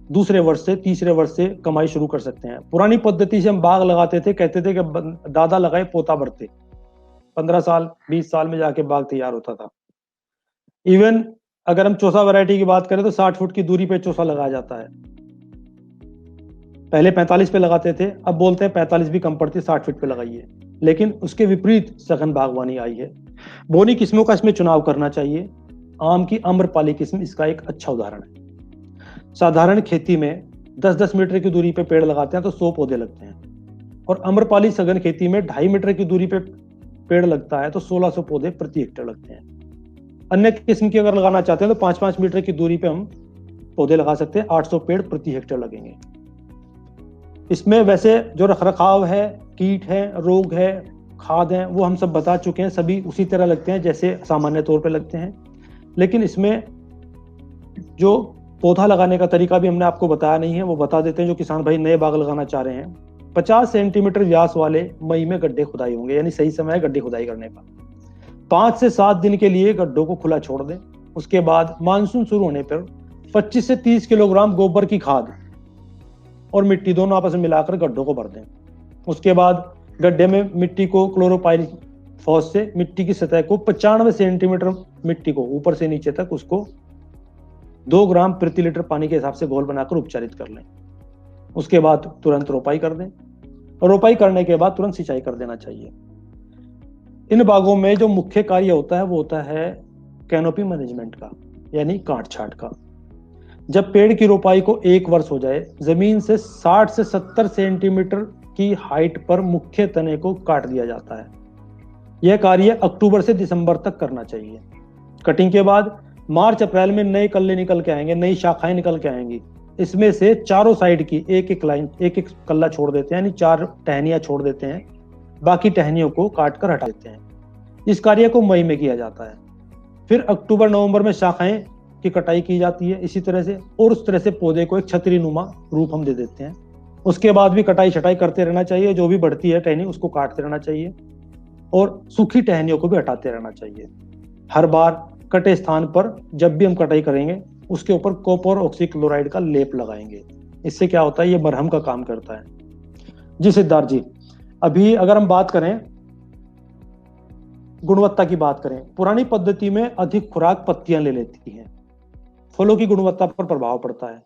दूसरे वर्ष से, तीसरे वर्ष से कमाई शुरू कर सकते हैं। पुरानी पद्धति से हम बाग लगाते थे, कहते थे कि दादा लगाए पोता बढ़ते, 15 साल 20 साल में जाके बाग तैयार होता था। इवन अगर हम चौसा वैरायटी की बात करें तो 60 फुट की दूरी पे चौसा लगाया जाता है। पहले 45 पे लगाते थे, अब बोलते हैं 45 भी कम पड़ती, 60 फीट पे लगाइए। लेकिन उसके विपरीत सघन बागवानी आई है। बोनी किस्मों का इसमें चुनाव करना चाहिए। आम की आम्रपाली किस्म इसका एक अच्छा उदाहरण है। साधारण खेती में 10-10 मीटर की दूरी पे पेड़ लगाते हैं तो 100 पौधे लगते हैं, और आम्रपाली सघन खेती में 2.5 मीटर की दूरी पे पेड़ लगता है तो 1600 पौधे प्रति हेक्टेयर लगते हैं। अन्य किस्म की अगर लगाना चाहते हैं तो 5-5 मीटर की दूरी पे हम पौधे लगा सकते हैं, 800 पेड़ प्रति हेक्टेयर लगेंगे। इसमें वैसे जो रखरखाव है, कीट है, रोग है, खाद है, वो हम सब बता चुके हैं। सभी उसी तरह लगते हैं जैसे सामान्य तौर पे लगते हैं। लेकिन इसमें जो पौधा लगाने का तरीका भी हमने आपको बताया नहीं है, वो बता देते हैं जो किसान भाई नए बाग लगाना चाह रहे हैं। 50 सेंटीमीटर व्यास वाले मई में गड्ढे खुदाई होंगे, यानी सही समय है गड्ढे खुदाई करने का। 5 से 7 दिन के लिए गड्ढों को खुला छोड़ दें। उसके बाद मानसून शुरू होने पर 25 से 30 किलोग्राम गोबर की खाद और मिट्टी दोनों आपस में मिलाकर गड्ढों को भर दें। उसके बाद गड्ढे में मिट्टी को क्लोरोपाइरीफॉस से मिट्टी की सतह को 95 सेंटीमीटर मिट्टी को ऊपर से नीचे तक उसको 2 ग्राम प्रति लीटर पानी के हिसाब से घोल बनाकर उपचारित कर लें। उसके बाद तुरंत रोपाई कर दें, और रोपाई करने के बाद तुरंत सिंचाई कर देना चाहिए। इन बागों में जो मुख्य कार्य होता है वो होता है कैनोपी मैनेजमेंट का, यानी काट छांट का। जब पेड़ की रोपाई को 1 वर्ष हो जाए, जमीन से 60 से 70 सेंटीमीटर की हाइट पर मुख्य तने को काट दिया जाता है। यह कार्य अक्टूबर से दिसंबर तक करना चाहिए। कटिंग के बाद मार्च अप्रैल में नए कल्ले निकल के आएंगे, नई शाखाएं निकल के आएंगी। इसमें से चारों साइड की एक एक लाइन, एक एक कल्ला छोड़ देते हैं, यानी 4 टहनियां छोड़ देते हैं। बाकी टहनियों को काट कर हटा देते हैं। इस कार्य को मई में किया जाता है। फिर अक्टूबर नवंबर में शाखाएं की कटाई की जाती है इसी तरह से, और उस तरह से पौधे को एक छतरी नुमा रूप हम दे देते हैं। उसके बाद भी कटाई छटाई करते रहना चाहिए। जो भी बढ़ती है टहनी उसको काटते रहना चाहिए, और सूखी टहनियों को भी हटाते रहना चाहिए। हर बार कटे स्थान पर जब भी हम कटाई करेंगे उसके ऊपर कॉपर ऑक्सीक्लोराइड का लेप लगाएंगे। इससे क्या होता है, ये मरहम का काम करता है। जी सिद्धार्थ जी, अभी अगर हम बात करें गुणवत्ता की बात करें, पुरानी पद्धति में अधिक खुराक पत्तियां ले लेती हैं, फलों की गुणवत्ता पर प्रभाव पड़ता है।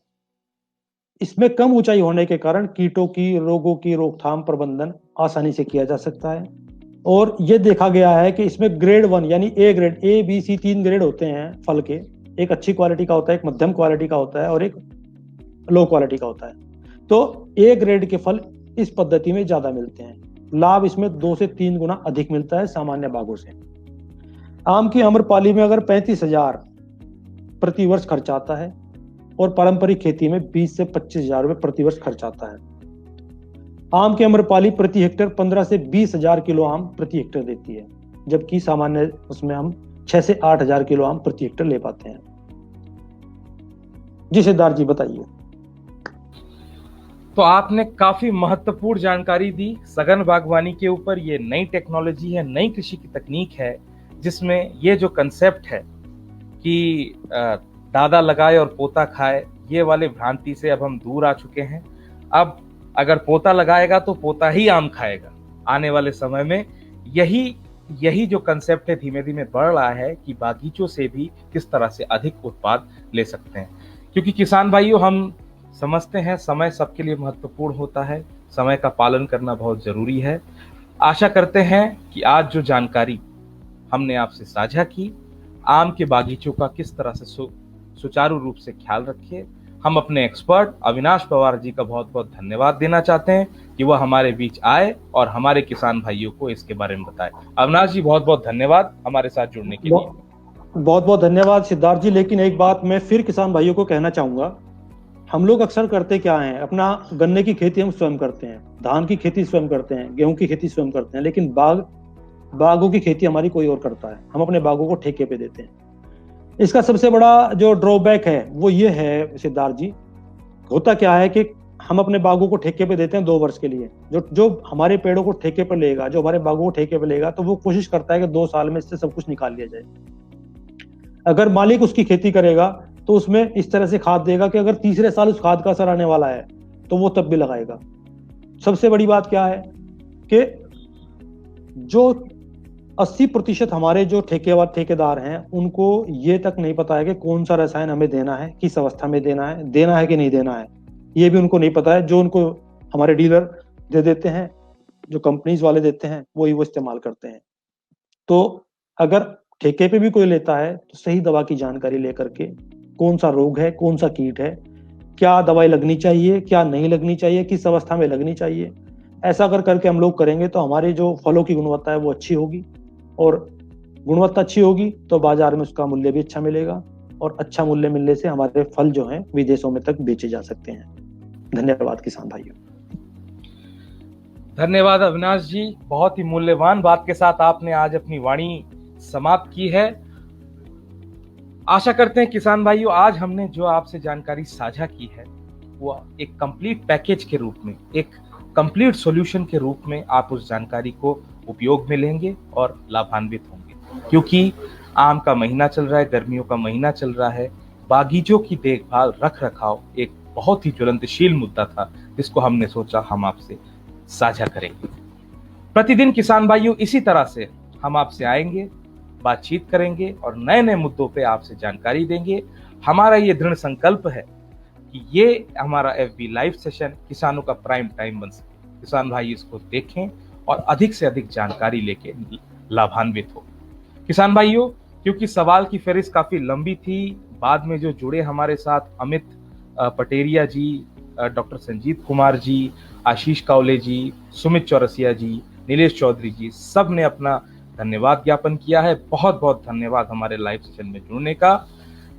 इसमें कम ऊंचाई होने के कारण कीटों की, रोगों की रोकथाम प्रबंधन आसानी से किया जा सकता है। और यह देखा गया है कि इसमें ग्रेड 1 यानी A grade, A B C 3 grade होते हैं फल के। एक अच्छी क्वालिटी का होता है, एक मध्यम क्वालिटी का होता है, और एक लो क्वालिटी का होता है। तो ए ग्रेड के फल इस पद्धति में ज्यादा मिलते हैं। लाभ इसमें 2 से 3 गुना अधिक मिलता है सामान्य बागों से। आम की आम्रपाली में अगर 35,000 प्रति वर्ष खर्च आता है, और पारंपरिक खेती में 20 से 25,000 रुपए प्रति वर्ष खर्च आता है। आम की आम्रपाली प्रति हेक्टेयर 15 से 20,000 किलो आम प्रति हेक्टेयर देती है, जबकि सामान्य उसमें हम 6 से 8,000 किलो आम प्रति हेक्टेयर ले पाते हैं। जी सिद्धार्थ जी बताइए।
तो आपने काफी महत्वपूर्ण जानकारी दी सघन बागवानी के ऊपर। ये नई टेक्नोलॉजी है, नई कृषि की तकनीक है, जिसमें ये जो कंसेप्ट है कि दादा लगाए और पोता खाए, ये वाले भ्रांति से अब हम दूर आ चुके हैं। अब अगर पोता लगाएगा तो पोता ही आम खाएगा। आने वाले समय में यही यही जो कंसेप्ट है धीमे धीमे बढ़ रहा है कि बागीचों से भी किस तरह से अधिक उत्पाद ले सकते हैं। क्योंकि किसान भाइयों, हम समझते हैं समय सबके लिए महत्वपूर्ण होता है, समय का पालन करना बहुत जरूरी है। आशा करते हैं कि आज जो जानकारी हमने आपसे साझा की, आम के बागीचों का किस तरह से सुचारू रूप से ख्याल रखे। हम अपने एक्सपर्ट अविनाश पवार जी का बहुत बहुत धन्यवाद देना चाहते हैं कि वह हमारे बीच आए और हमारे किसान भाइयों को इसके बारे में बताए। अविनाश जी, बहुत बहुत धन्यवाद हमारे साथ जुड़ने के लिए।
बहुत बहुत धन्यवाद सिद्धार्थ जी। लेकिन एक बात मैं फिर किसान भाइयों को कहना चाहूंगा, हम लोग अक्सर करते क्या हैं, अपना गन्ने की खेती हम स्वयं करते हैं, धान की खेती स्वयं करते हैं, गेहूं की खेती स्वयं करते हैं, लेकिन बागों की खेती हमारी कोई और करता है। हम अपने बागों को ठेके पे देते हैं। इसका सबसे बड़ा जो ड्रॉबैक है वो ये है सिद्धार्थ जी, होता क्या है कि हम अपने बागों को ठेके पे देते हैं 2 वर्ष के लिए। जो हमारे पेड़ों को ठेके पे लेगा, जो हमारे बागों को ठेके पे लेगा, तो वो कोशिश करता है कि 2 साल में इससे सब कुछ निकाल लिया जाए। अगर मालिक उसकी खेती करेगा तो उसमें इस तरह से खाद देगा कि अगर तीसरे साल उस खाद का असर आने वाला है तो वो तब भी लगाएगा। सबसे बड़ी बात क्या है कि जो 80% हमारे जो ठेकेदार हैं उनको ये तक नहीं पता है कि कौन सा रसायन हमें देना है, किस अवस्था में देना है कि नहीं देना है, ये भी उनको नहीं पता है। जो उनको हमारे डीलर दे देते हैं, जो कंपनीज वाले देते हैं, वही वो इस्तेमाल करते हैं। तो अगर ठेके पे भी कोई लेता है तो सही दवा की जानकारी लेकर के, कौन सा रोग है, कौन सा कीट है, क्या दवाई लगनी चाहिए, क्या नहीं लगनी चाहिए, किस अवस्था में लगनी चाहिए, ऐसा अगर करके हम लोग करेंगे तो हमारी जो फलों की गुणवत्ता है वो अच्छी होगी, और गुणवत्ता अच्छी होगी तो बाजार में उसका मूल्य भी अच्छा मिलेगा, और अच्छा मूल्य मिलने से हमारे फल जो हैं विदेशों में तक बेचे जा सकते हैं। धन्यवाद किसान भाइयों।
धन्यवाद अविनाश जी, बहुत ही मूल्यवान बात के साथ आपने आज अपनी वाणी समाप्त की है। आशा करते हैं किसान भाइयों, आज हमने जो आपसे जानकारी साझा की है वो एक कंप्लीट पैकेज के रूप में, एक कंप्लीट सॉल्यूशन के रूप में आप उस जानकारी को उपयोग में लेंगे और लाभान्वित होंगे। क्योंकि आम का महीना चल रहा है, गर्मियों का महीना चल रहा है, बागीचों की देखभाल, रख रखाव एक बहुत ही ज्वलंतशील मुद्दा था जिसको हमने सोचा हम आपसे साझा करेंगे। प्रतिदिन किसान भाइयों इसी तरह से हम आपसे आएंगे, बातचीत करेंगे और नए नए मुद्दों पे आपसे जानकारी देंगे। हमारा ये दृढ़ संकल्प है कि ये हमारा एफबी लाइव सेशन किसानों का प्राइम टाइम बन सके। किसान भाई इसको देखें और अधिक से अधिक जानकारी लेके लाभान्वित हो। किसान भाइयों, क्योंकि सवाल की फहरिस्त काफी लंबी थी, बाद में जो जुड़े हमारे साथ अमित पटेरिया जी, डॉक्टर संजीत कुमार जी, आशीष कावले जी, सुमित चौरसिया जी, नीलेश चौधरी जी, सब ने अपना धन्यवाद ज्ञापन किया है। बहुत बहुत धन्यवाद हमारे लाइव सेशन में जुड़ने का।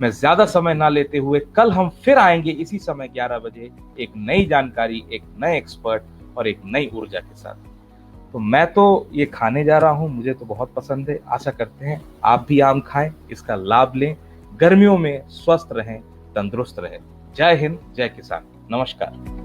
मैं ज्यादा समय ना लेते हुए कल हम फिर आएंगे इसी समय 11 बजे एक नई जानकारी, एक नए एक्सपर्ट और एक नई ऊर्जा के साथ। तो मैं तो ये खाने जा रहा हूँ, मुझे तो बहुत पसंद है। आशा करते हैं आप भी आम खाएं, इसका लाभ लें, गर्मियों में स्वस्थ रहें, तंदुरुस्त रहें। जय हिंद, जय किसान, नमस्कार।